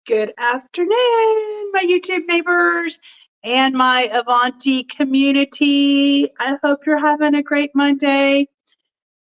Good afternoon, my YouTube neighbors and my Avanti community. I hope you're having a great Monday.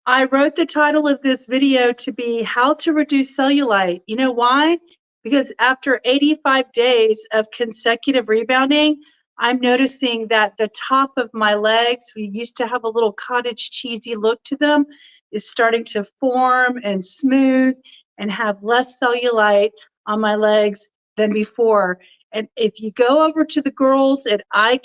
I wrote the title of this video to be How to Reduce Cellulite. You know why? Because after 85 days of consecutive rebounding, I'm noticing that the top of my legs, we used to have a little cottage cheesy look to them, is starting to form and smooth and have less cellulite on my legs than before. And if you go over to the girls at I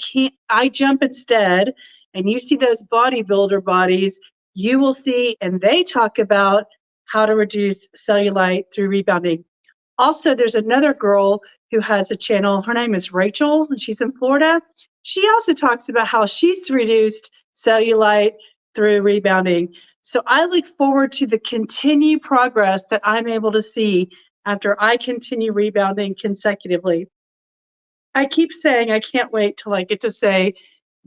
Jump Instead, and you see those bodybuilder bodies, you will see, and they talk about how to reduce cellulite through rebounding. Also, there's another girl who has a channel. Her name is Rachel, and she's in Florida. She also talks about how she's reduced cellulite through rebounding. So I look forward to the continued progress that I'm able to see after I continue rebounding consecutively. I keep saying I can't wait till I get to say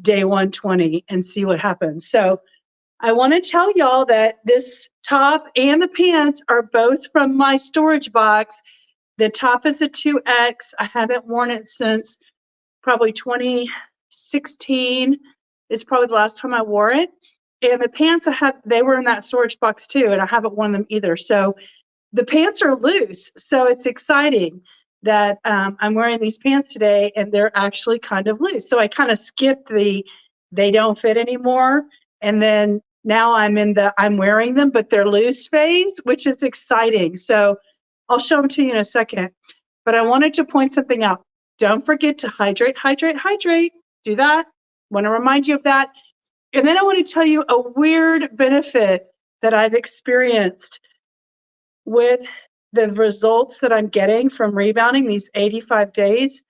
day 120 and see what happens. So I want to tell y'all that this top and the pants are both from my storage box. The top is a 2X. I haven't worn it since probably 2016 is probably the last time I wore it. And the pants they were in that storage box too, and I haven't worn them either. So the pants are loose. So it's exciting that I'm wearing these pants today and they're actually kind of loose. So I kind of skipped the they don't fit anymore. And then now I'm in the I'm wearing them, but they're loose phase, which is exciting. So I'll show them to you in a second. But I wanted to point something out. Don't forget to hydrate, hydrate, hydrate. Do that. Want to remind you of that. And then I want to tell you a weird benefit that I've experienced with the results that I'm getting from rebounding these 85 days.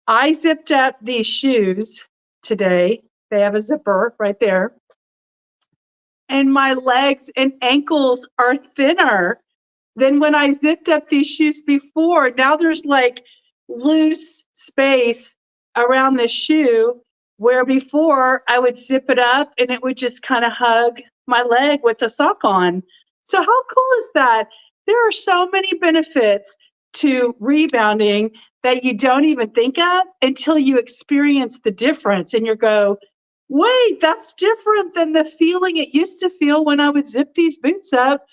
I zipped up these shoes today. They have a zipper right there. And my legs and ankles are thinner than when I zipped up these shoes before. Now there's like loose space around the shoe where before I would zip it up and it would just kind of hug my leg with the sock on. So how cool is that? There are so many benefits to rebounding that you don't even think of until you experience the difference and you go, wait, that's different than the feeling it used to feel when I would zip these boots up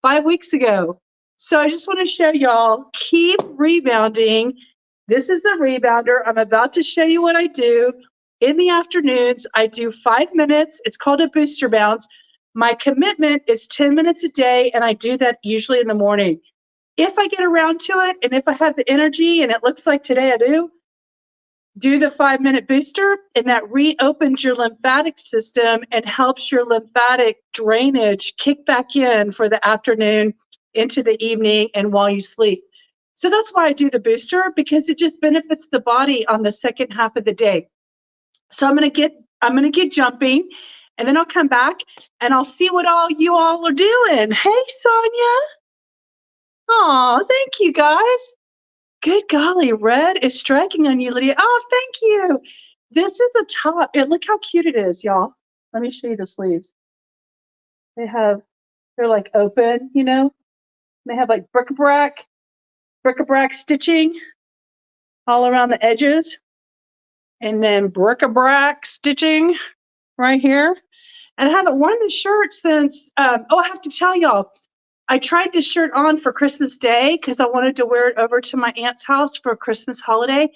5 weeks ago. So I just want to show y'all, keep rebounding. This is a rebounder. I'm about to show you what I do. In the afternoons, I do 5 minutes. It's called a booster bounce. My commitment is 10 minutes a day, and I do that usually in the morning. If I get around to it, and if I have the energy, and it looks like today I do the 5-minute booster, and that reopens your lymphatic system and helps your lymphatic drainage kick back in for the afternoon into the evening and while you sleep. So that's why I do the booster, because it just benefits the body on the second half of the day. So I'm gonna get jumping, and then I'll come back and I'll see what all you all are doing. Hey, Sonia. Oh, thank you guys. Good golly, red is striking on you, Lydia. Oh, thank you. This is a top. And look how cute it is, y'all. Let me show you the sleeves. They're like open, you know. They have like bric-a-brac stitching all around the edges. And then bric-a-brac stitching right here. And I haven't worn this shirt since, I have to tell y'all, I tried this shirt on for Christmas Day because I wanted to wear it over to my aunt's house for a Christmas holiday,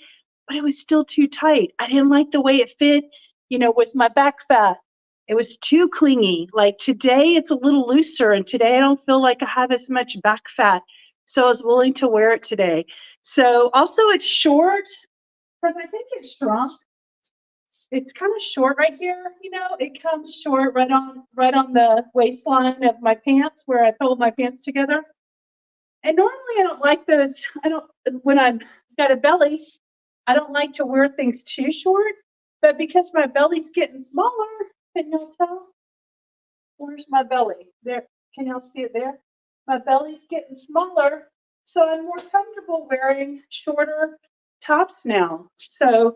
but it was still too tight. I didn't like the way it fit, with my back fat. It was too clingy. Like today it's a little looser, and today I don't feel like I have as much back fat. So I was willing to wear it today. So also it's short, because I think it's shrunk. It's kind of short right here, it comes short right on the waistline of my pants where I fold my pants together. And normally I don't like those. When I've got a belly, I don't like to wear things too short, but because my belly's getting smaller, can y'all tell? Where's my belly? There, can y'all see it there? My belly's getting smaller, so I'm more comfortable wearing shorter tops now. So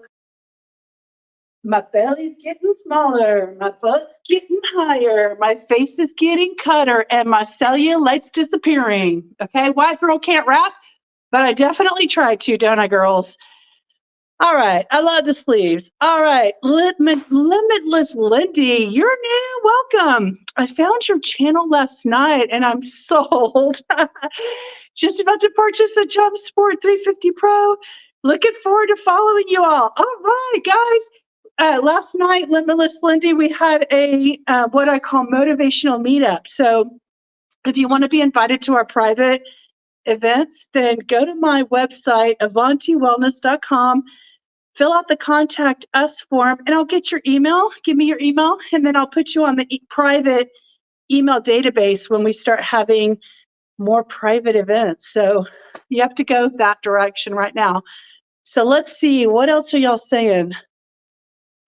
my belly's getting smaller, my butt's getting higher, my face is getting cutter, and my cellulite's disappearing. Okay, white girl can't rap, But I definitely tried to, don't I, girls? All right. I love the sleeves. All right. Limitless Lindy, you're new. Welcome. I found your channel last night and I'm sold. Just about to purchase a Jump Sport 350 Pro. Looking forward to following you all. All right, guys. Last night, Limitless Lindy, we had a what I call motivational meetup. So if you want to be invited to our private events, then go to my website, avantiwellness.com. Fill out the contact us form and I'll get your email. Give me your email and then I'll put you on the private email database when we start having more private events. So you have to go that direction right now. So let's see, what else are y'all saying?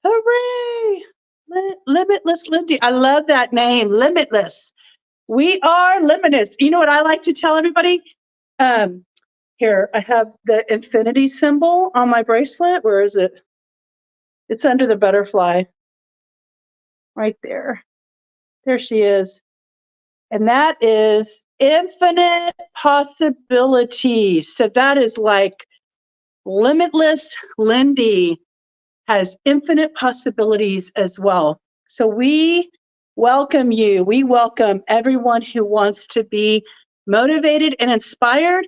Hooray! Limitless Lindy. I love that name, Limitless. We are limitless. You know what I like to tell everybody? Here, I have the infinity symbol on my bracelet. Where is it? It's under the butterfly. Right there. There she is. And that is infinite possibilities. So that is like Limitless Lindy has infinite possibilities as well. So we welcome you. We welcome everyone who wants to be motivated and inspired.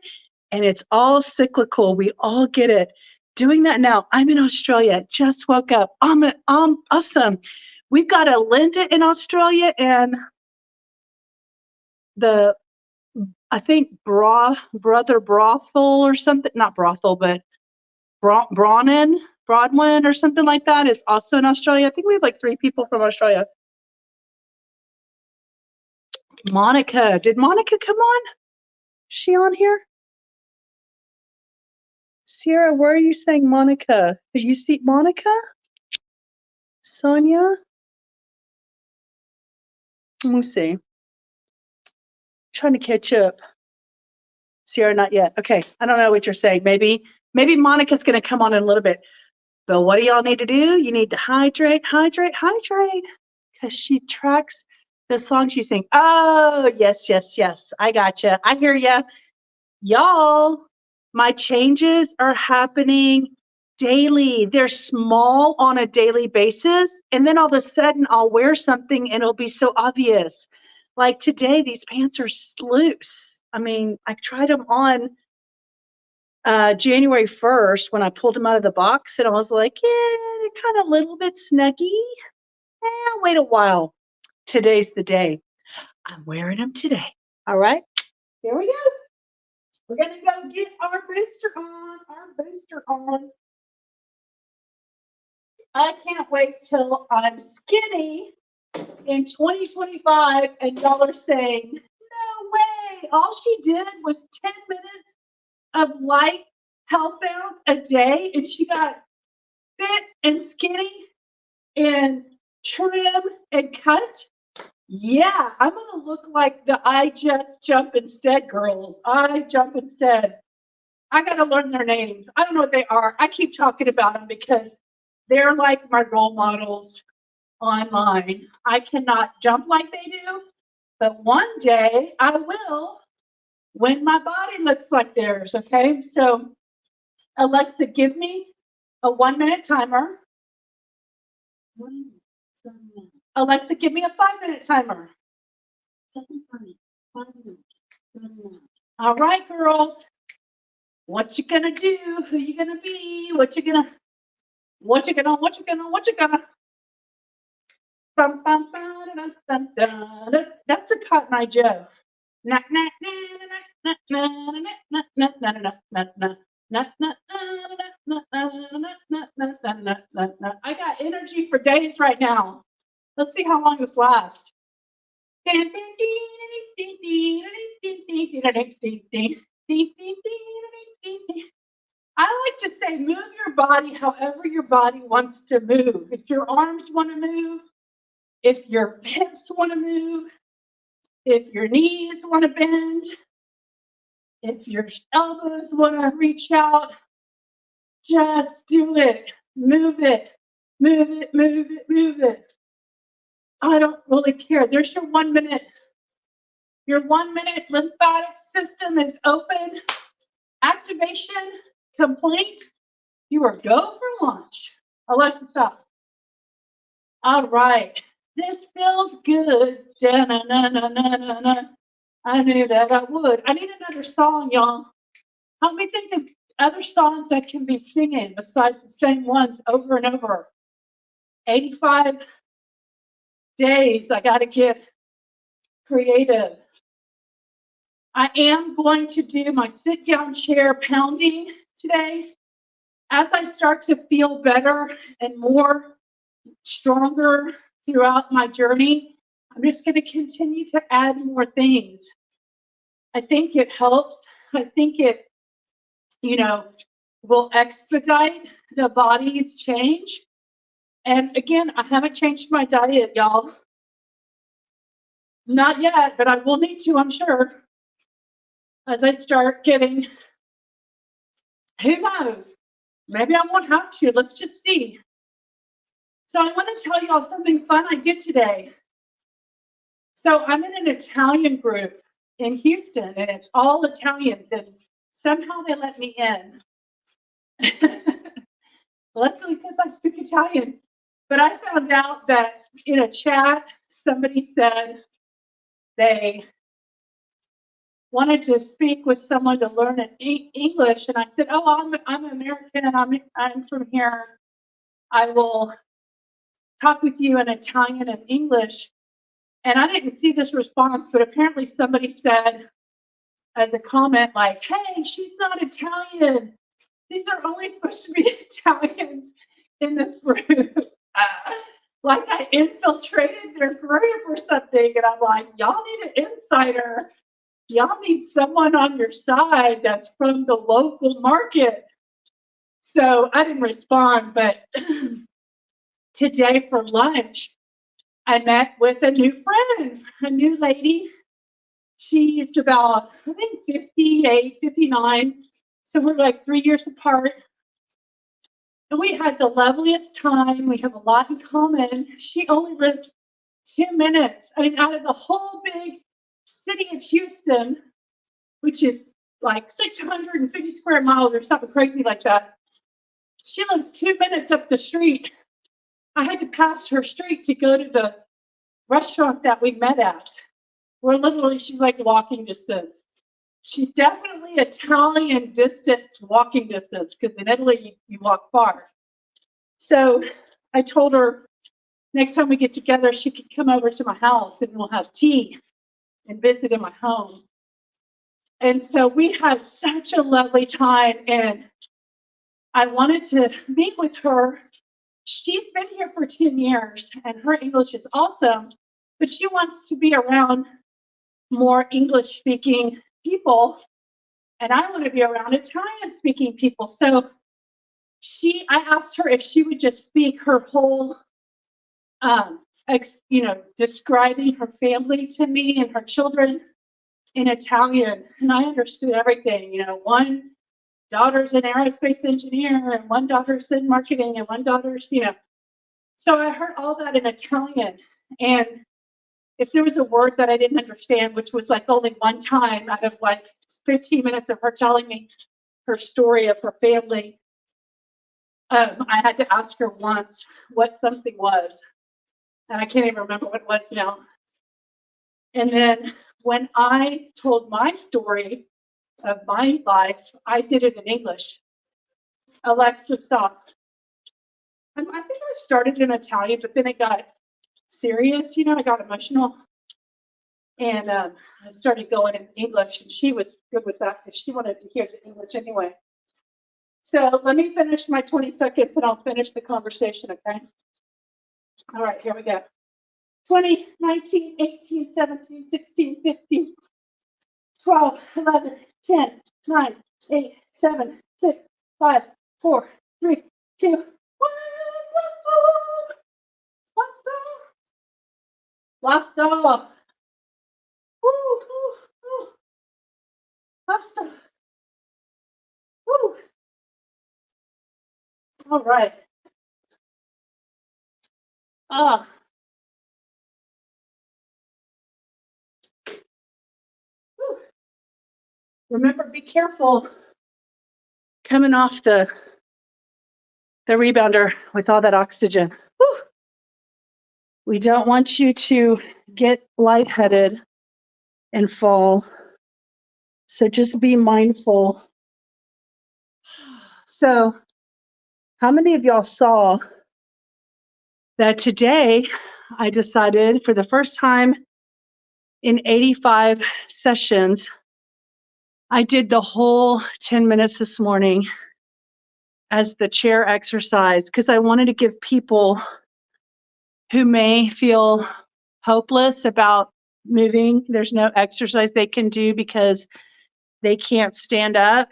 And it's all cyclical. We all get it. Doing that now. I'm in Australia. Just woke up. Awesome. We've got a Linda in Australia and I think Brother Brothel or something. Not Brothel, but Broadwin or something like that is also in Australia. I think we have like 3 people from Australia. Monica. Did Monica come on? Is she on here? Sierra, where are you saying Monica? Did you see Monica? Sonia? Let me see. Trying to catch up. Sierra, not yet. Okay. I don't know what you're saying. Maybe Monica's going to come on in a little bit. But what do y'all need to do? You need to hydrate. Because she tracks the songs you sing. Oh, yes. I gotcha. I hear ya. Y'all, my changes are happening daily. They're small on a daily basis. And then all of a sudden I'll wear something and it'll be so obvious. Like today, these pants are loose. I mean, I tried them on January 1st when I pulled them out of the box and I was like, yeah, they're kind of a little bit snuggy. Wait a while. Today's the day. I'm wearing them today. All right. Here we go. We're going to go get our booster on. I can't wait till I'm skinny in 2025 and y'all are saying, no way. All she did was 10 minutes of light health bounce a day and she got fit and skinny and trim and cut. Yeah, I'm going to look like the I Just Jump Instead girls. I Jump Instead. I got to learn their names. I don't know what they are. I keep talking about them because they're like my role models online. I cannot jump like they do, but one day I will when my body looks like theirs, okay? So Alexa, give me a 1-minute timer. Alexa, give me a 5-minute timer. All right, girls. What you gonna do? Who you gonna be? What you gonna? That's a Cotton Eye Joe. I got energy for days right now. Let's see how long this lasts. I like to say move your body however your body wants to move. If your arms want to move, if your hips want to move, if your knees want to bend, if your elbows want to reach out, just do it. Move it. I don't really care. There's your 1 minute. Your 1 minute lymphatic system is open. activation complete. You are go for launch. Alexa, stop. All right. This feels good. Da-na-na-na-na-na-na. I knew that I would. I need another song, y'all. Help me think of other songs I can be singing besides the same ones over and over. 85 days. I got to get creative. I am going to do my sit down chair pounding today. As I start to feel better and more stronger throughout my journey, I'm just going to continue to add more things. I think it helps. I think it, will expedite the body's change. And again, I haven't changed my diet, y'all. Not yet, but I will need to, I'm sure, as I start getting, who knows? Maybe I won't have to. Let's just see. So I want to tell y'all something fun I did today. So I'm in an Italian group in Houston, and it's all Italians, and somehow they let me in. Luckily, because I speak Italian. But I found out that in a chat, somebody said they wanted to speak with someone to learn English, and I said, "Oh, I'm American, and I'm from here. I will talk with you in Italian and English." And I didn't see this response, but apparently somebody said as a comment, like, "Hey, she's not Italian. These are only supposed to be Italians in this group." Like I infiltrated their group or something. And I'm like, y'all need an insider. Y'all need someone on your side that's from the local market. So I didn't respond, but today for lunch, I met with a new friend, a new lady. She's about, I think, 58, 59. So we're like 3 years apart. And we had the loveliest time. We have a lot in common. She only lives 2 minutes. I mean, out of the whole big city of Houston, which is like 650 square miles or something crazy like that. She lives 2 minutes up the street. I had to pass her street to go to the restaurant that we met at. We're literally, she's like walking distance. She's definitely Italian distance, walking distance, because in Italy, you walk far. So I told her next time we get together, she could come over to my house and we'll have tea and visit in my home. And so we had such a lovely time, and I wanted to meet with her. She's been here for 10 years, and her English is awesome, but she wants to be around more English-speaking people, and I want to be around Italian-speaking people. So I asked her if she would just speak her whole, describing her family to me and her children in Italian, and I understood everything. One daughter's an aerospace engineer, and one daughter's in marketing, and one daughter's, So I heard all that in Italian, and if there was a word that I didn't understand, which was like only one time out of like 15 minutes of her telling me her story of her family, I had to ask her once what something was, and I can't even remember what it was now. And then when I told my story of my life, I did it in English. Alexa, stop. I think I started in Italian, but then it got serious, I got emotional. And I started going in English, and she was good with that because she wanted to hear the English anyway. So let me finish my 20 seconds and I'll finish the conversation, okay? All right, here we go. 20, 19, 18, 17, 16, 15, 12, 11, 10, 9, 8, 7, 6, 5, 4, 3, 2, 1. Basta. Basta. Woo. All right. Remember, be careful coming off the rebounder with all that oxygen. Whew. We don't want you to get lightheaded and fall. So just be mindful. So how many of y'all saw that today I decided for the first time in 85 sessions, I did the whole 10 minutes this morning as the chair exercise because I wanted to give people who may feel hopeless about moving, there's no exercise they can do because they can't stand up.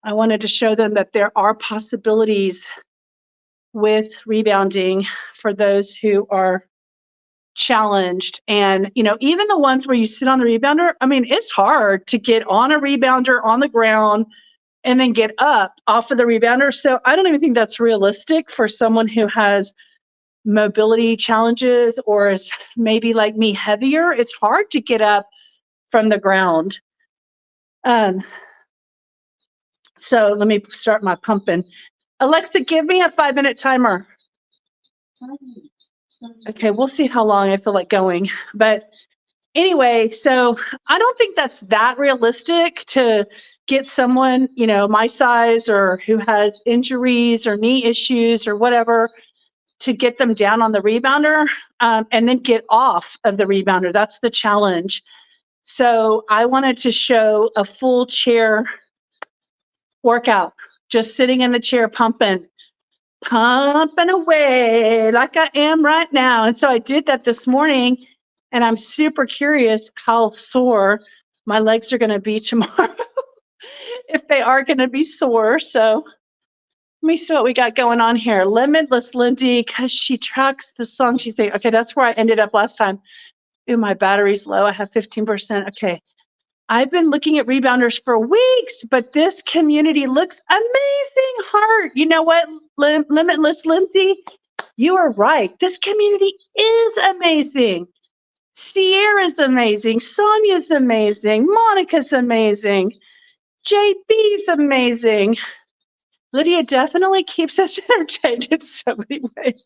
I wanted to show them that there are possibilities with rebounding for those who are challenged. And, you know, even the ones where you sit on the rebounder, I mean, it's hard to get on a rebounder on the ground and then get up off of the rebounder. So I don't even think that's realistic for someone who has mobility challenges or is maybe like me heavier. It's hard to get up from the ground. So let me start my pumping. Alexa, give me a 5-minute timer. Okay, we'll see how long I feel like going. But anyway, so I don't think that's that realistic to get someone, you know, my size or who has injuries or knee issues or whatever, to get them down on the rebounder and then get off of the rebounder. That's the challenge. So I wanted to show a full chair workout, just sitting in the chair pumping away like I am right now. And so I did that this morning, and I'm super curious how sore my legs are going to be tomorrow, if they are going to be sore. So let me see what we got going on here. Limitless Lindy, because she tracks the song she's saying. Okay, that's where I ended up last time. Ooh, my battery's low. I have 15%. Okay. I've been looking at rebounders for weeks, but this community looks amazing. Heart. You know what, Limitless Lindsay? You are right. This community is amazing. Sierra's amazing. Sonia's amazing. Monica's amazing. JB's amazing. Lydia definitely keeps us entertained in so many ways.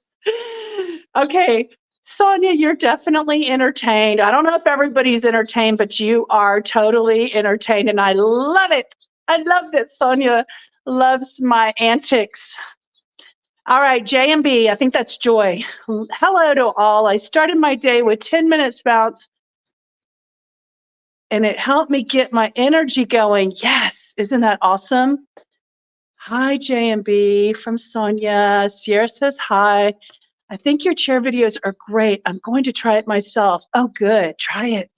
Okay, Sonia, you're definitely entertained. I don't know if everybody's entertained, but you are totally entertained, and I love it. I love that Sonia loves my antics. All right, J and B, I think that's Joy. Hello to all. I started my day with 10 minutes bounce, and it helped me get my energy going. Yes, isn't that awesome? Hi, J and B from Sonia. Sierra says hi. I think your chair videos are great. I'm going to try it myself. Oh, good. Try it.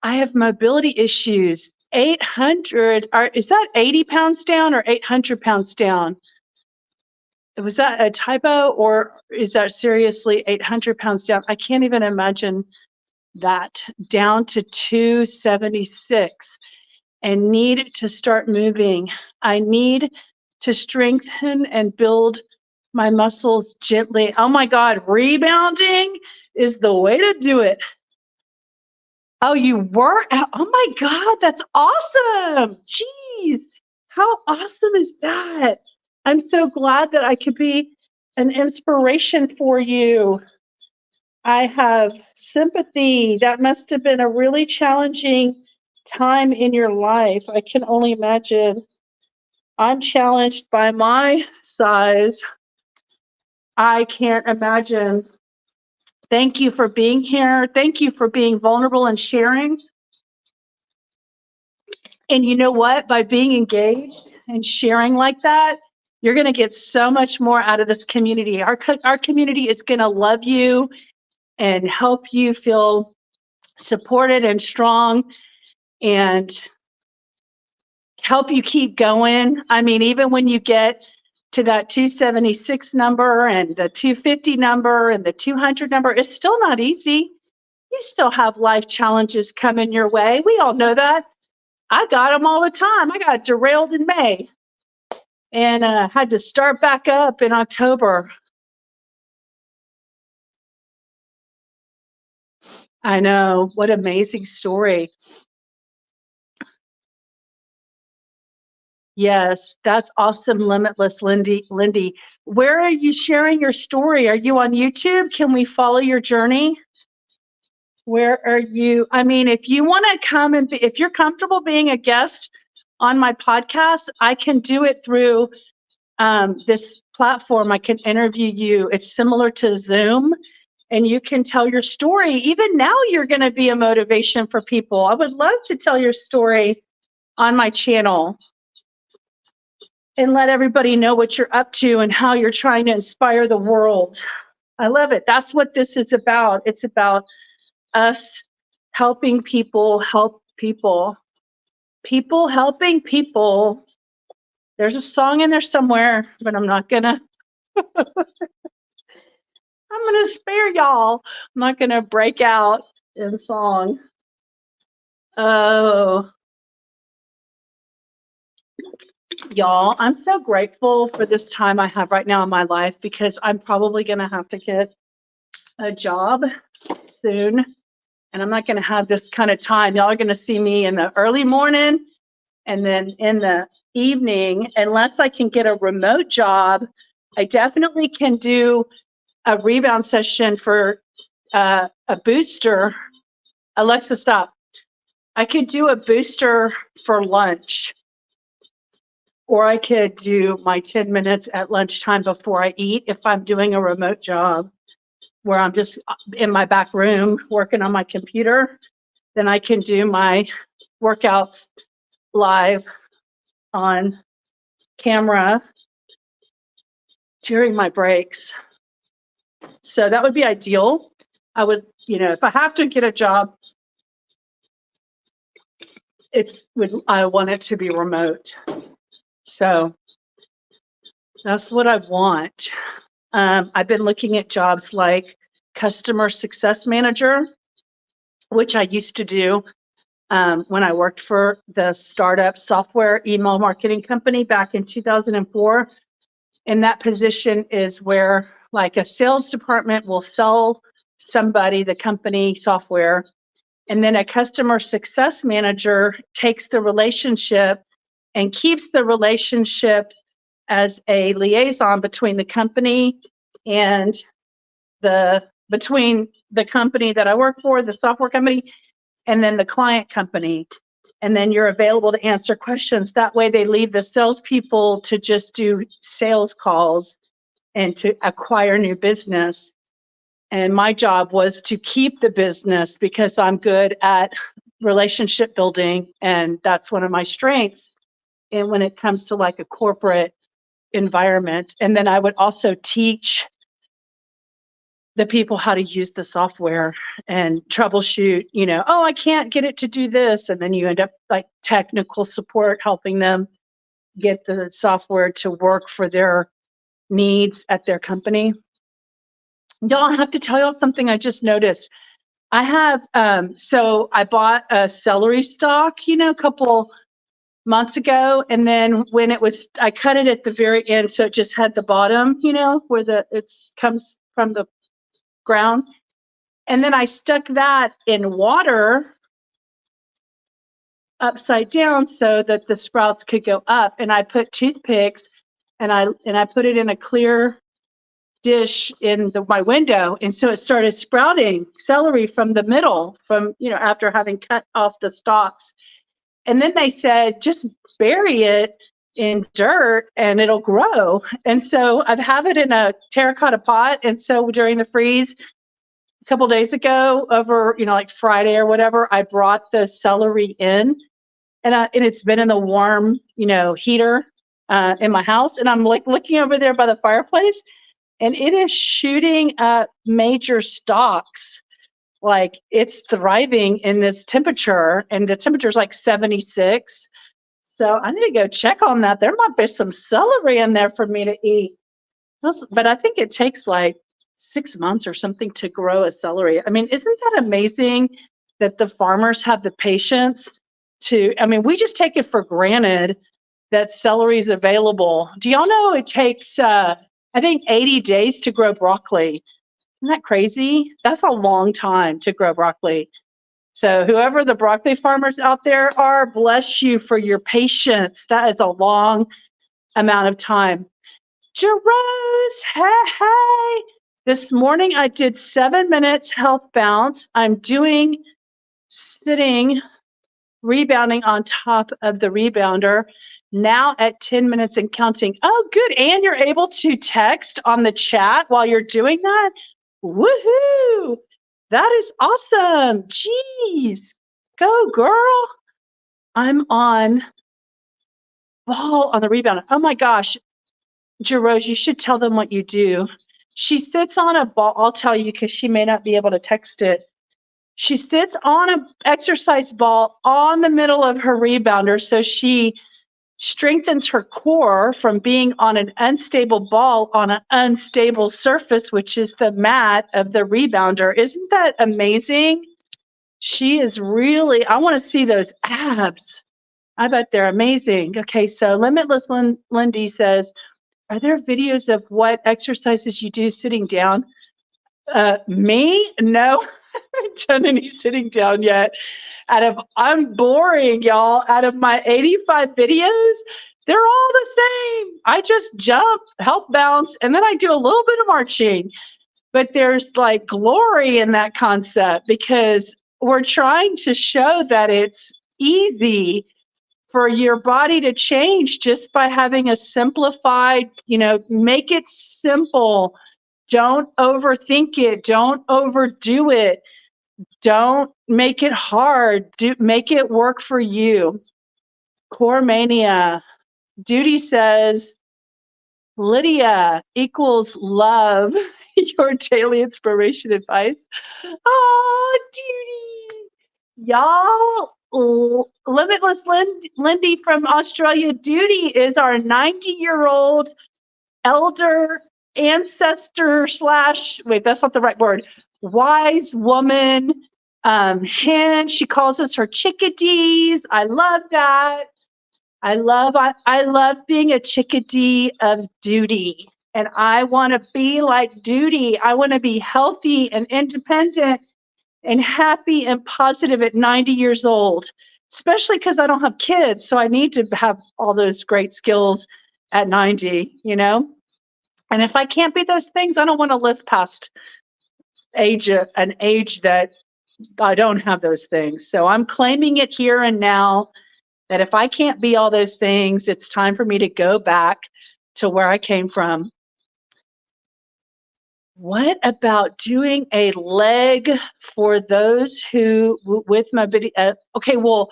I have mobility issues. 800, is that 80 pounds down or 800 pounds down? Was that a typo, or is that seriously 800 pounds down? I can't even imagine that. Down to 276 and need to start moving. I need to strengthen and build my muscles gently. Oh my God, rebounding is the way to do it. Oh, you were? Oh my God, that's awesome. Jeez, how awesome is that? I'm so glad that I could be an inspiration for you. I have sympathy. That must have been a really challenging time in your life. I can only imagine. I'm challenged by my size. I can't imagine. Thank you for being here. Thank you for being vulnerable and sharing. And you know what? By being engaged and sharing like that, you're going to get so much more out of this community. Our community is going to love you and help you feel supported and strong and help you keep going. I mean, even when you get to that 276 number and the 250 number and the 200 number, it's still not easy. You still have life challenges coming your way. We all know that. I got them all the time. I got derailed in May and had to start back up in October. I know. What an amazing story. Yes, that's awesome, Limitless Lindy. Lindy, where are you sharing your story? Are you on YouTube? Can we follow your journey? Where are you? I mean, if you want to come and if you're comfortable being a guest on my podcast, I can do it through this platform. I can interview you. It's similar to Zoom, and you can tell your story. Even now, you're going to be a motivation for people. I would love to tell your story on my channel and let everybody know what you're up to and how you're trying to inspire the world. I love it. That's what this is about. It's about us helping people help people. People helping people. There's a song in there somewhere, but I'm gonna spare y'all. I'm not gonna break out in song. Oh, y'all, I'm so grateful for this time I have right now in my life, because I'm probably gonna have to get a job soon, and I'm not gonna have this kind of time. Y'all are gonna see me in the early morning and then in the evening. Unless I can get a remote job, I definitely can do a rebound session for a booster. Alexa, stop. I could do a booster for lunch, or I could do my 10 minutes at lunchtime before I eat if I'm doing a remote job where I'm just in my back room working on my computer. Then I can do my workouts live on camera during my breaks. So that would be ideal. I would, if I have to get a job, I want it to be remote. So that's what I want. I've been looking at jobs like customer success manager, which I used to do when I worked for the startup software email marketing company back in 2004. And that position is where, like, a sales department will sell somebody the company software, and then a customer success manager takes the relationship and keeps the relationship as a liaison between the company and between the company that I work for, the software company, and then the client company. And then you're available to answer questions. That way they leave the salespeople to just do sales calls and to acquire new business. And my job was to keep the business, because I'm good at relationship building, and that's one of my strengths. And when it comes to like a corporate environment, and then I would also teach the people how to use the software and troubleshoot, oh, I can't get it to do this. And then you end up like technical support, helping them get the software to work for their needs at their company. Y'all, I have to tell y'all something I just noticed. I have, so I bought a celery stalk, a couple months ago. And then when I cut it at the very end, so it just had the bottom, where it comes from the ground. And then I stuck that in water upside down so that the sprouts could go up. And I put toothpicks and I put it in a clear dish in my window. And so it started sprouting celery from the middle, after having cut off the stalks. And then they said, just bury it in dirt and it'll grow. And so I've have it in a terracotta pot. And so during the freeze a couple days ago, over, like Friday or whatever, I brought the celery in, and it's been in the warm, heater in my house. And I'm like looking over there by the fireplace, and it is shooting up major stalks. Like, it's thriving in this temperature, and the temperature is like 76. So I need to go check on that. There might be some celery in there for me to eat. But I think it takes like 6 months or something to grow a celery. I mean, isn't that amazing that the farmers have the patience we just take it for granted that celery is available. Do y'all know it takes, I think, 80 days to grow broccoli? Isn't that crazy? That's a long time to grow broccoli. So whoever the broccoli farmers out there are, bless you for your patience. That is a long amount of time. Jerose, hey. This morning I did 7 minutes health bounce. I'm doing sitting rebounding on top of the rebounder, now at 10 minutes and counting. Oh, good. And you're able to text on the chat while you're doing that? Woohoo! That is awesome. Jeez. Go, girl. I'm on ball on the rebounder. Oh my gosh. Jerose, you should tell them what you do. She sits on a ball. I'll tell you because she may not be able to text it. She sits on an exercise ball on the middle of her rebounder, so she strengthens her core from being on an unstable ball on an unstable surface, which is the mat of the rebounder. Isn't that amazing? She is really, I want to see those abs. I bet they're amazing. Okay, so Limitless Lindy says, are there videos of what exercises you do sitting down? Me? No, I haven't done any sitting down yet. I'm boring, y'all. Out of my 85 videos, they're all the same. I just jump, health bounce, and then I do a little bit of marching. But there's like glory in that concept because we're trying to show that it's easy for your body to change just by having a simplified, make it simple. Don't overthink it. Don't overdo it. Don't make it hard. Make it work for you. Core Mania. Duty says, Lydia equals love. Your daily inspiration advice. Oh, Duty. Y'all, Limitless Lindy from Australia. Duty is our 90-year-old elder ancestor / wait, that's not the right word. Wise woman. Hen. She calls us her chickadees. I love that. I love being a chickadee of Duty. And I want to be like Duty. I want to be healthy and independent and happy and positive at 90 years old, especially because I don't have kids. So I need to have all those great skills at 90, And if I can't be those things, I don't want to live past an age that I don't have those things. So I'm claiming it here and now that if I can't be all those things, it's time for me to go back to where I came from. What about doing a leg for those who with mobility? Okay, well,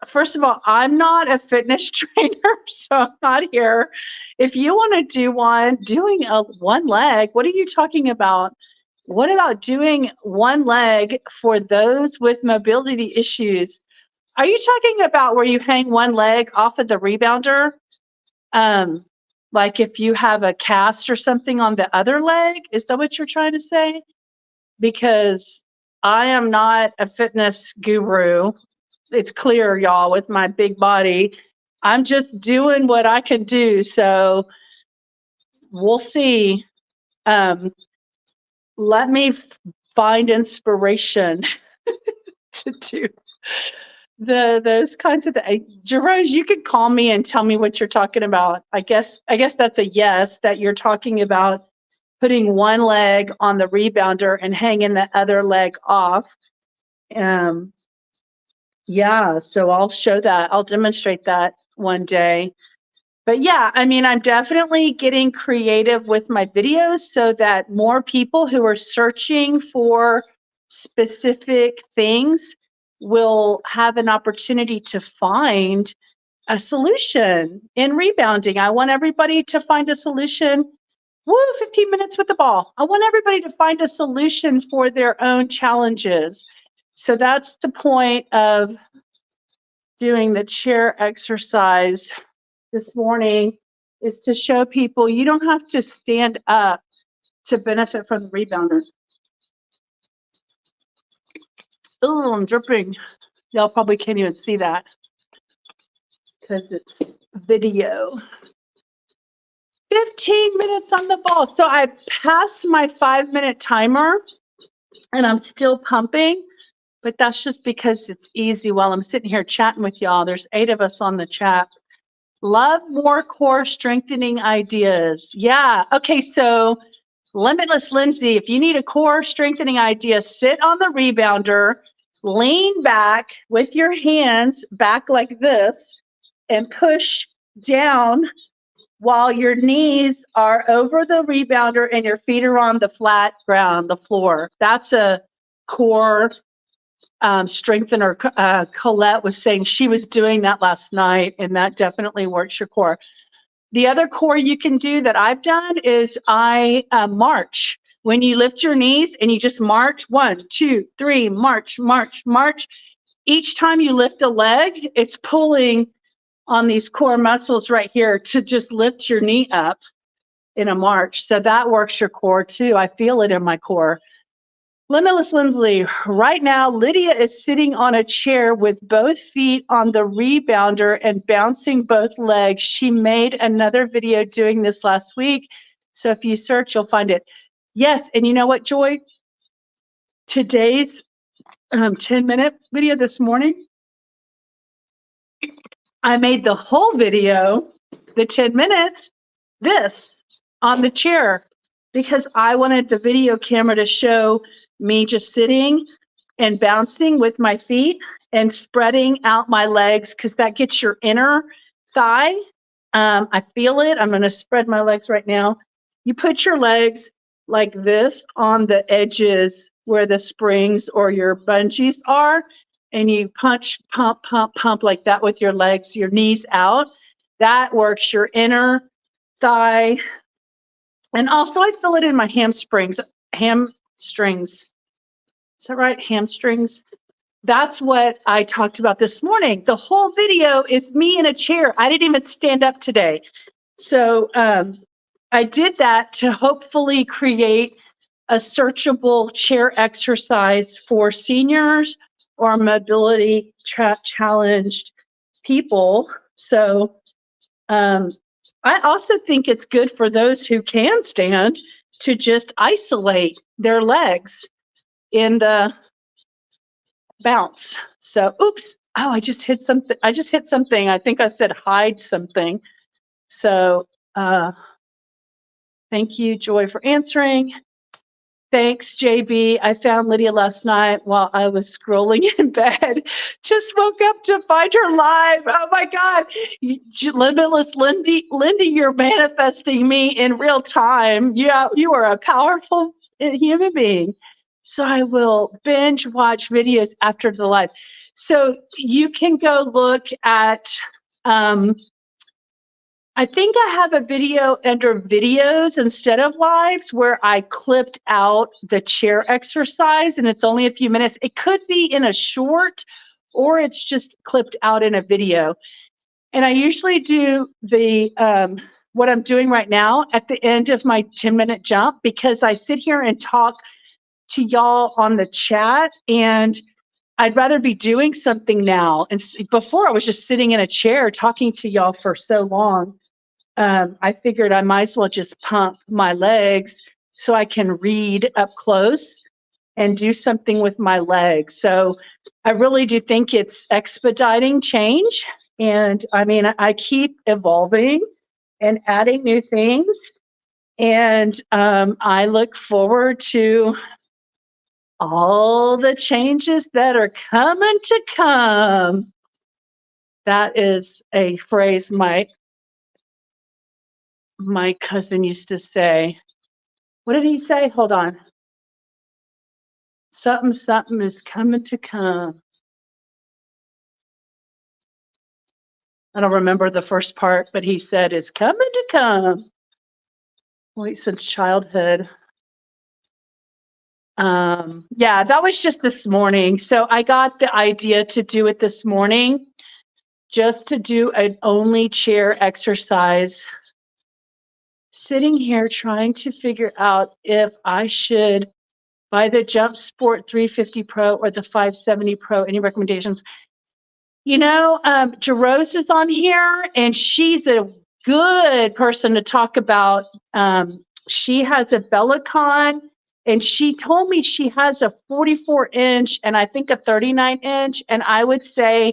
first of all, I'm not a fitness trainer, so I'm not here. If you want to do doing one leg, what are you talking about? What about doing one leg for those with mobility issues? Are you talking about where you hang one leg off of the rebounder? Like if you have a cast or something on the other leg? Is that what you're trying to say? Because I am not a fitness guru. It's clear, y'all, with my big body. I'm just doing what I can do. So we'll see. Let me find inspiration to do those kinds of things. Jerose, you could call me and tell me what you're talking about. I guess that's a yes, that you're talking about putting one leg on the rebounder and hanging the other leg off. Yeah, so I'll show that. I'll demonstrate that one day. But yeah, I mean, I'm definitely getting creative with my videos so that more people who are searching for specific things will have an opportunity to find a solution in rebounding. I want everybody to find a solution. 15 minutes with the ball. I want everybody to find a solution for their own challenges. So that's the point of doing the chair exercise this morning, is to show people you don't have to stand up to benefit from the rebounder. Oh, I'm dripping. Y'all probably can't even see that because it's video. 15 minutes on the ball. So I passed my 5-minute timer. and I'm still pumping, but that's just because it's easy while I'm sitting here chatting with y'all. There's 8 of us on the chat. Love more core strengthening ideas. Yeah. Okay. So Limitless Lindsay, if you need a core strengthening idea, sit on the rebounder, lean back with your hands back like this, and push down while your knees are over the rebounder and your feet are on the flat ground, the floor. That's a core strengthener. Colette was saying she was doing that last night, and that definitely works your core. The other core you can do that I've done is I march. When you lift your knees and you just march, 1, 2, 3, march, march, march. Each time you lift a leg, it's pulling on these core muscles right here to just lift your knee up in a march. So that works your core too. I feel it in my core. Limitless Lindsay, right now, Lydia is sitting on a chair with both feet on the rebounder and bouncing both legs. She made another video doing this last week. So if you search, you'll find it. Yes, and you know what, Joy? Today's 10-minute video this morning, I made the whole video, the 10 minutes, this on the chair, because I wanted the video camera to show me just sitting and bouncing with my feet and spreading out my legs, because that gets your inner thigh. I feel it. I'm going to spread my legs right now. You put your legs like this on the edges where the springs or your bungees are, and you punch, pump, pump, pump like that with your legs, your knees out. That works your inner thigh. And also I feel it in my hamstrings. Is that right? Hamstrings. That's what I talked about this morning. The whole video is me in a chair. I didn't even stand up today. So I did that to hopefully create a searchable chair exercise for seniors or mobility challenged people. So I also think it's good for those who can stand to just isolate their legs in the bounce. So, oops. Oh, I just hit something. I think I said hide something. So, thank you, Joy, for answering. Thanks, JB. I found Lydia last night while I was scrolling in bed. Just woke up to find her live. Oh my God. Limitless Lindy, you're manifesting me in real time. Yeah, you are a powerful human being. So I will binge watch videos after the live. So you can go look at, I think I have a video under videos instead of lives where I clipped out the chair exercise, and it's only a few minutes. It could be in a short or it's just clipped out in a video. And I usually do the what I'm doing right now at the end of my 10-minute jump, because I sit here and talk to y'all on the chat, and I'd rather be doing something now. And before I was just sitting in a chair talking to y'all for so long. I figured I might as well just pump my legs so I can read up close and do something with my legs. So I really do think it's expediting change. And I mean, I keep evolving and adding new things. And I look forward to all the changes that are coming to come. That is a phrase my cousin used to say. What did he say? Hold on. Something, something is coming to come. I don't remember the first part, but he said is coming to come. Wait, since childhood. Yeah, that was just this morning. So I got the idea to do it this morning, just to do an only chair exercise. Sitting here trying to figure out if I should buy the Jump Sport 350 Pro or the 570 Pro. Any recommendations? You know, Jerose is on here, and she's a good person to talk about. She has a Bellicon And she told me she has a 44-inch and I think a 39-inch. And I would say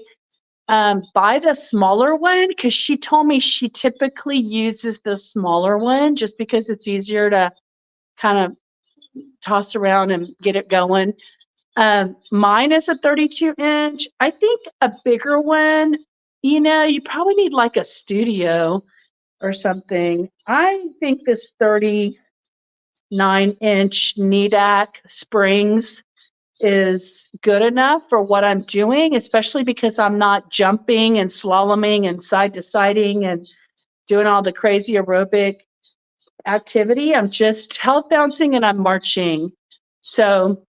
buy the smaller one, because she told me she typically uses the smaller one just because it's easier to kind of toss around and get it going. Mine is a 32-inch. I think a bigger one, you probably need like a studio or something. I think this 39-inch Needak Springs is good enough for what I'm doing, especially because I'm not jumping and slaloming and side to siding and doing all the crazy aerobic activity. I'm just health bouncing and I'm marching. So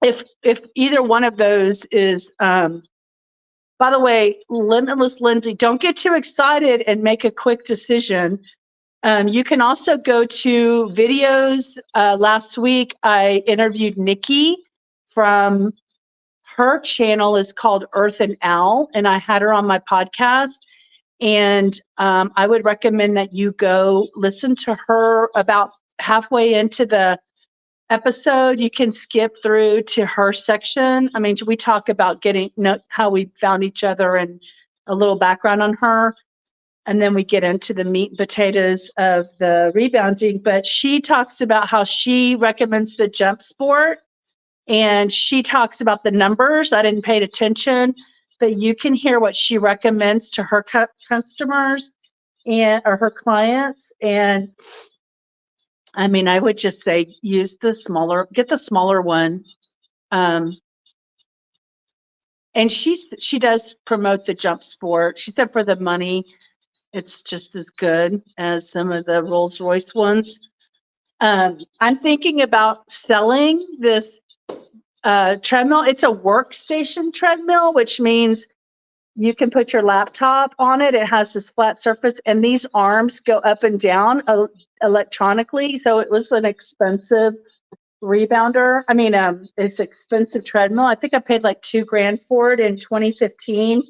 if either one of those is, by the way, Limitless Lindsay, don't get too excited and make a quick decision. You can also go to videos. Last week, I interviewed Nikki from her channel is called Earth and Owl, and I had her on my podcast. And I would recommend that you go listen to her. About halfway into the episode, you can skip through to her section. I mean, we talk about how we found each other and a little background on her. And then we get into the meat and potatoes of the rebounding. But she talks about how she recommends the jump sport. And she talks about the numbers. I didn't pay attention, but you can hear what she recommends to her customers or her clients. And I mean, I would just say get the smaller one. And she does promote the jump sport. She said for the money, it's just as good as some of the Rolls Royce ones. I'm thinking about selling this treadmill. It's a workstation treadmill, which means you can put your laptop on it. It has this flat surface, and these arms go up and down electronically. So it was an expensive rebounder. I mean, it's expensive treadmill. I think I paid like $2,000 for it in 2015,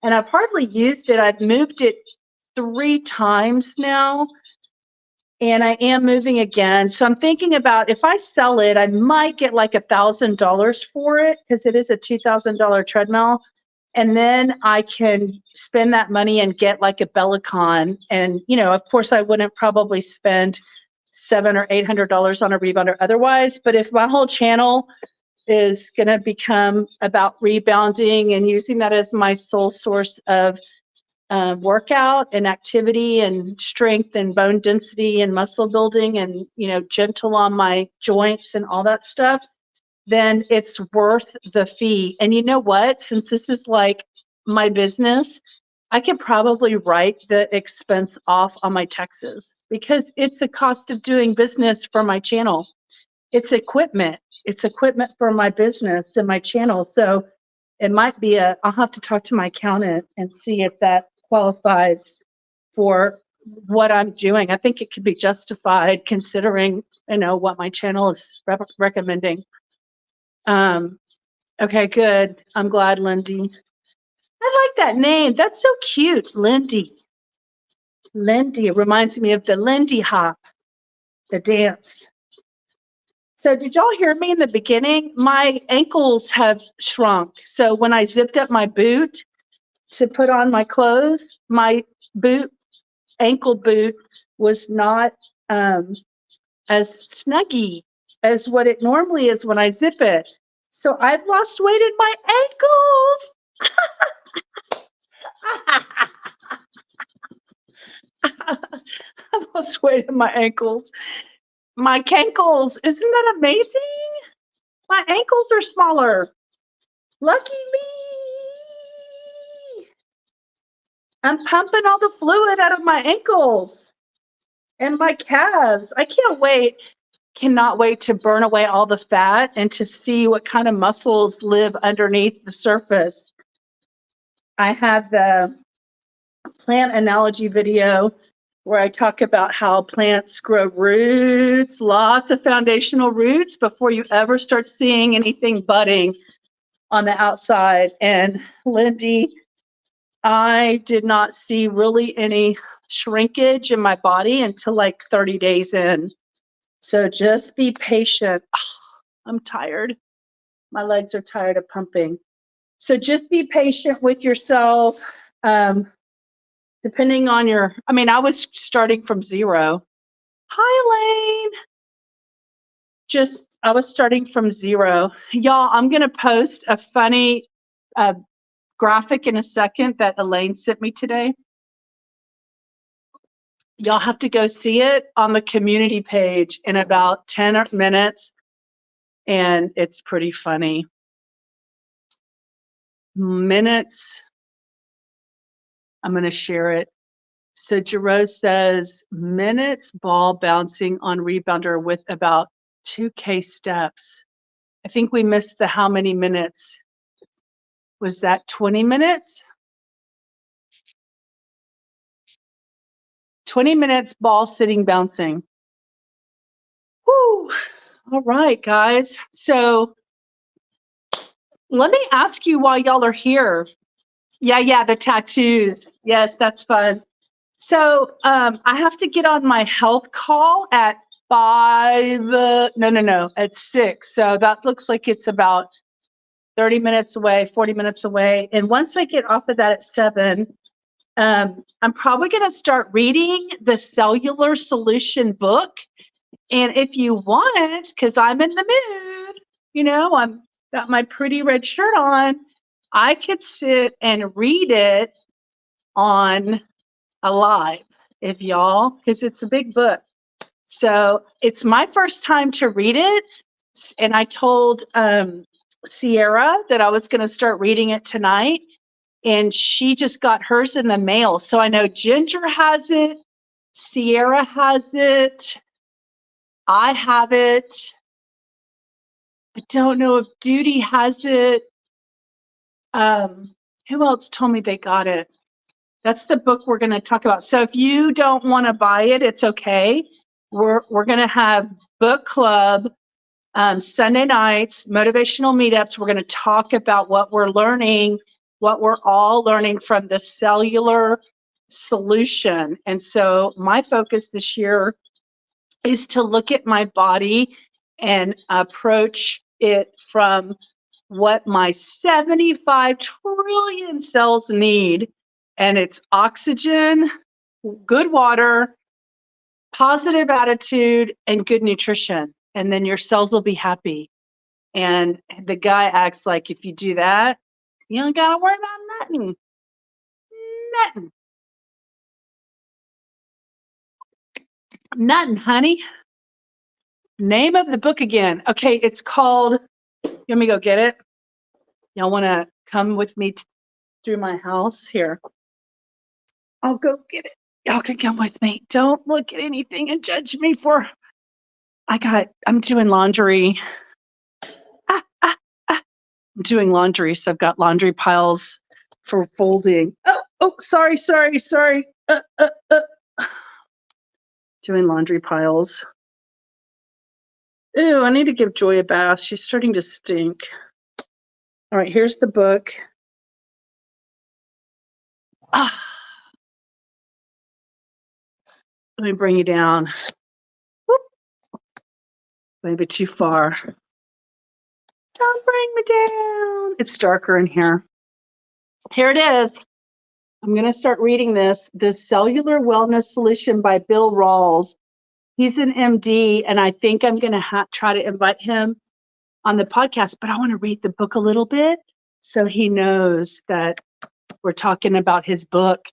and I've hardly used it. I've moved it 3 times now. And I am moving again. So I'm thinking about, if I sell it, I might get like $1,000 for it, because it is a $2,000 treadmill. And then I can spend that money and get like a Bellicon. And, of course, I wouldn't probably spend $700 or $800 on a rebounder otherwise. But if my whole channel is going to become about rebounding and using that as my sole source of workout and activity and strength and bone density and muscle building and, gentle on my joints and all that stuff, then it's worth the fee. And you know what? Since this is like my business, I can probably write the expense off on my taxes, because it's a cost of doing business for my channel. It's equipment. It's equipment for my business and my channel. So it might be I'll have to talk to my accountant and see if that qualifies for what I'm doing. I think it could be justified considering, what my channel is recommending. Okay, good. I'm glad, Lindy. I like that name. That's so cute, Lindy. Lindy reminds me of the Lindy Hop, the dance. So did y'all hear me in the beginning? My ankles have shrunk. So when I zipped up my boot to put on my clothes, my ankle boot was not as snuggy as what it normally is when I zip it. So I've lost weight in my ankles. I've lost weight in my ankles. My cankles, isn't that amazing? My ankles are smaller. Lucky me. I'm pumping all the fluid out of my ankles and my calves. I cannot wait to burn away all the fat and to see what kind of muscles live underneath the surface. I have the plant analogy video where I talk about how plants grow roots, lots of foundational roots before you ever start seeing anything budding on the outside. And Lindy, I did not see really any shrinkage in my body until like 30 days in. So just be patient. I'm tired. My legs are tired of pumping. So just be patient with yourself. Depending on I was starting from zero. Hi, Elaine. I was starting from zero. Y'all, I'm going to post a funny graphic in a second that Elaine sent me today. Y'all have to go see it on the community page in about 10 minutes, and it's pretty funny. Minutes. I'm going to share it. So Jerose says, minutes ball bouncing on rebounder with about 2K steps. I think we missed the how many minutes. Was that 20 minutes? 20 minutes ball sitting bouncing. Woo! All right, guys. So let me ask you while y'all are here. Yeah, the tattoos. Yes, that's fun. So I have to get on my health call at 5. No, at 6. So that looks like it's about 30 minutes away, 40 minutes away. And once I get off of that at 7, I'm probably going to start reading the Cellular Solution book. And if you want, because I'm in the mood, I'm got my pretty red shirt on, I could sit and read it on a live if y'all, because it's a big book. So it's my first time to read it. And I told Sierra that I was going to start reading it tonight. And she just got hers in the mail. So I know Ginger has it. Sierra has it. I have it. I don't know if Duty has it. Who else told me they got it? That's the book we're going to talk about. So if you don't want to buy it, it's okay. We're going to have book club Sunday nights, motivational meetups. We're going to talk about what we're learning, what we're all learning from the cellular solution. And so my focus this year is to look at my body and approach it from what my 75 trillion cells need. And it's oxygen, good water, positive attitude, and good nutrition. And then your cells will be happy. And the guy acts like if you do that, you don't got to worry about nothing. Nothing, honey. Name of the book again. Okay, it's called, you want me to go get it? Y'all want to come with me through my house? Here. I'll go get it. Y'all can come with me. Don't look at anything and judge me for, I'm doing laundry. I'm doing laundry, so I've got laundry piles for folding. Oh, sorry. Doing laundry piles. Ew, I need to give Joy a bath. She's starting to stink. All right, here's the book. Let me bring you down. Whoop. Maybe too far. Don't bring me down. It's darker in here. Here it is. I'm going to start reading this. The Cellular Wellness Solution by Bill Rawls. He's an MD, and I think I'm going to try to invite him on the podcast, but I want to read the book a little bit so he knows that we're talking about his book.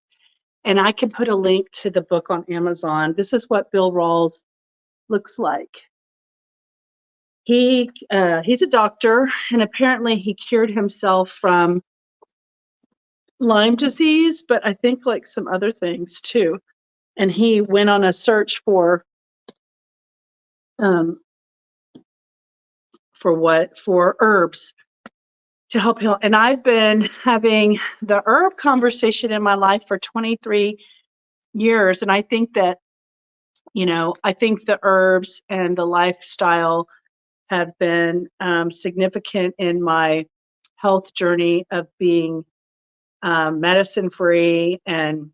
And I can put a link to the book on Amazon. This is what Bill Rawls looks like. He's a doctor, and apparently he cured himself from Lyme disease, but I think like some other things too. And he went on a search for herbs to help heal. And I've been having the herb conversation in my life for 23 years. And I think that, I think the herbs and the lifestyle have been significant in my health journey of being medicine free and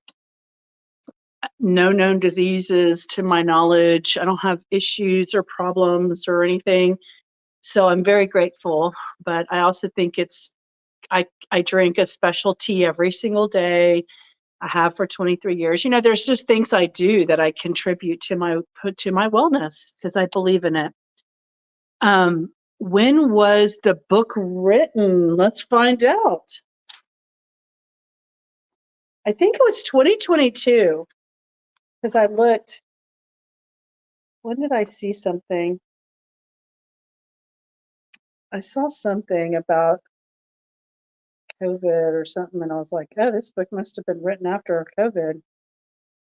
no known diseases to my knowledge. I don't have issues or problems or anything. So I'm very grateful. But I also think I drink a special tea every single day. I have for 23 years. You know, there's just things I do that I contribute to my wellness because I believe in it. When was the book written? Let's find out. I think it was 2022 because I looked. When did I see something? I saw something about COVID or something, and I was like, oh, this book must have been written after COVID.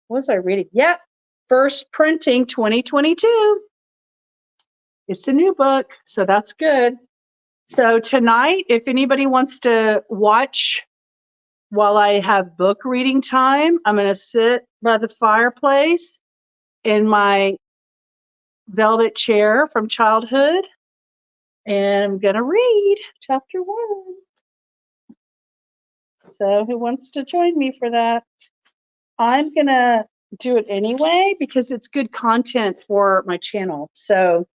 What was I reading? Yep, first printing 2022. It's a new book, so that's good. So tonight, if anybody wants to watch while I have book reading time, I'm going to sit by the fireplace in my velvet chair from childhood, and I'm going to read chapter 1. So who wants to join me for that? I'm going to do it anyway because it's good content for my channel. So,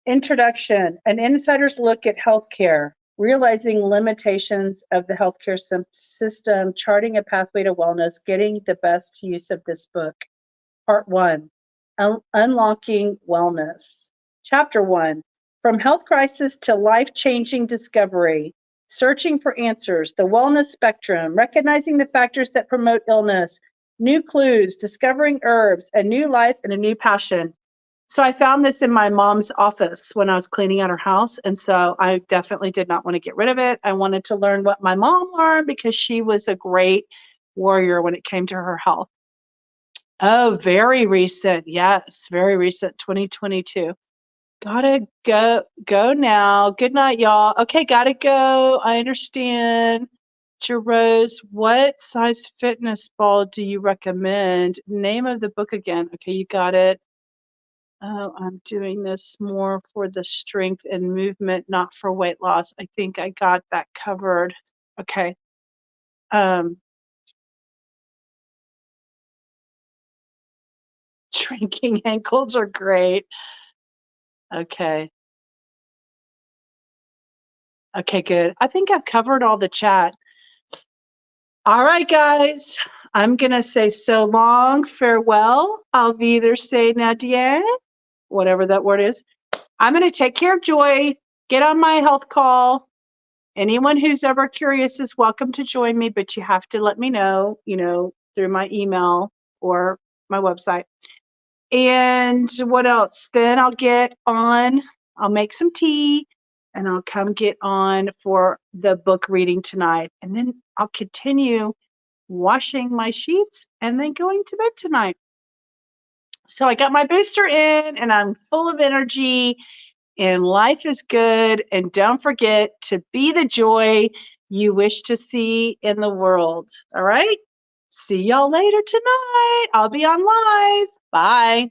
introduction, an insider's look at healthcare, realizing limitations of the healthcare system, charting a pathway to wellness, getting the best use of this book. Part 1, Unlocking Wellness. Chapter 1, From Health Crisis to Life-Changing Discovery. Searching for answers, the wellness spectrum, recognizing the factors that promote illness, new clues, discovering herbs, a new life, and a new passion. So I found this in my mom's office when I was cleaning out her house. And so I definitely did not want to get rid of it. I wanted to learn what my mom learned because she was a great warrior when it came to her health. Oh, very recent. Yes, very recent, 2022. Gotta go now. Good night, y'all. Okay, gotta go. I understand. Jerose, what size fitness ball do you recommend? Name of the book again. Okay, you got it. Oh, I'm doing this more for the strength and movement, not for weight loss. I think I got that covered. Okay. Shrinking ankles are great. Okay. Okay, good. I think I've covered all the chat. All right, guys. I'm going to say so long, farewell. I'll either say Nadia, whatever that word is. I'm going to take care of Joy, get on my health call. Anyone who's ever curious is welcome to join me, but you have to let me know, through my email or my website. And what else? Then I'll make some tea and I'll come get on for the book reading tonight. And then I'll continue washing my sheets and then going to bed tonight. So I got my booster in and I'm full of energy and life is good. And don't forget to be the joy you wish to see in the world. All right. See y'all later tonight. I'll be on live. Bye.